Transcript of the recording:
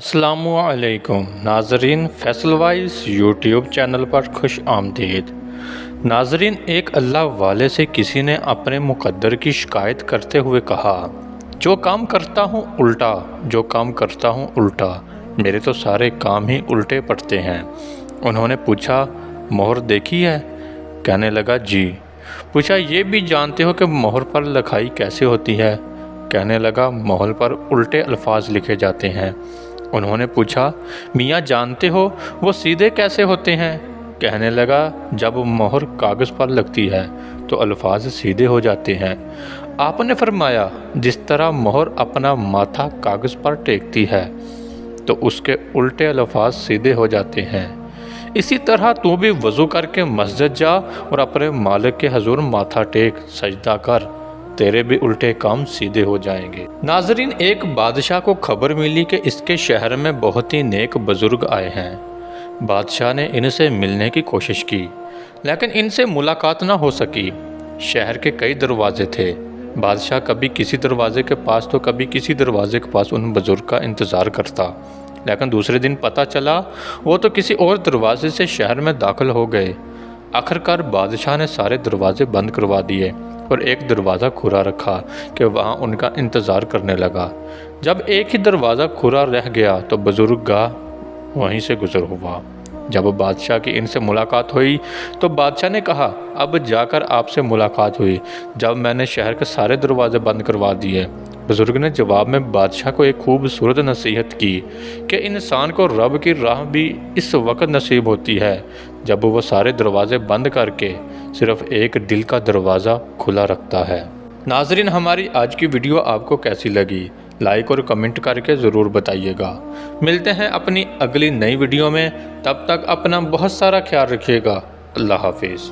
السلام علیکم ناظرین، فیصل وائز یوٹیوب چینل پر خوش آمدید۔ ناظرین، ایک اللہ والے سے کسی نے اپنے مقدر کی شکایت کرتے ہوئے کہا، جو کام کرتا ہوں الٹا، میرے تو سارے کام ہی الٹے پڑتے ہیں۔ انہوں نے پوچھا، مہر دیکھی ہے؟ کہنے لگا جی۔ پوچھا، یہ بھی جانتے ہو کہ مہر پر لکھائی کیسے ہوتی ہے؟ کہنے لگا، مہر پر الٹے الفاظ لکھے جاتے ہیں۔ انہوں نے پوچھا، میاں جانتے ہو وہ سیدھے کیسے ہوتے ہیں؟ کہنے لگا، جب مہر کاغذ پر لگتی ہے تو الفاظ سیدھے ہو جاتے ہیں۔ آپ نے فرمایا، جس طرح مہر اپنا ماتھا کاغذ پر ٹیکتی ہے تو اس کے الٹے الفاظ سیدھے ہو جاتے ہیں، اسی طرح تو بھی وضو کر کے مسجد جا اور اپنے مالک کے حضور ماتھا ٹیک، سجدہ کر، تیرے بھی الٹے کام سیدھے ہو جائیں گے۔ ناظرین، ایک بادشاہ کو خبر ملی کہ اس کے شہر میں بہت ہی نیک بزرگ آئے ہیں۔ بادشاہ نے ان سے ملنے کی کوشش کی لیکن ان سے ملاقات نہ ہو سکی۔ شہر کے کئی دروازے تھے، بادشاہ کبھی کسی دروازے کے پاس تو کبھی کسی دروازے کے پاس ان بزرگ کا انتظار کرتا، لیکن دوسرے دن پتہ چلا وہ تو کسی اور دروازے سے شہر میں داخل ہو گئے۔ آخرکار بادشاہ نے سارے دروازے بند کروا دیے اور ایک دروازہ کھلا رکھا کہ وہاں ان کا انتظار کرنے لگا۔ جب ایک ہی دروازہ کھلا رہ گیا تو بزرگ گاہ وہیں سے گزر ہوا۔ جب بادشاہ کی ان سے ملاقات ہوئی تو بادشاہ نے کہا، اب جا کر آپ سے ملاقات ہوئی جب میں نے شہر کے سارے دروازے بند کروا دیے۔ بزرگ نے جواب میں بادشاہ کو ایک خوبصورت نصیحت کی کہ انسان کو رب کی راہ بھی اس وقت نصیب ہوتی ہے جب وہ سارے دروازے بند کر کے صرف ایک دل کا دروازہ کھلا رکھتا ہے۔ ناظرین، ہماری آج کی ویڈیو آپ کو کیسی لگی؟ لائک اور کمنٹ کر کے ضرور بتائیے گا۔ ملتے ہیں اپنی اگلی نئی ویڈیو میں، تب تک اپنا بہت سارا خیال رکھیے گا۔ اللہ حافظ۔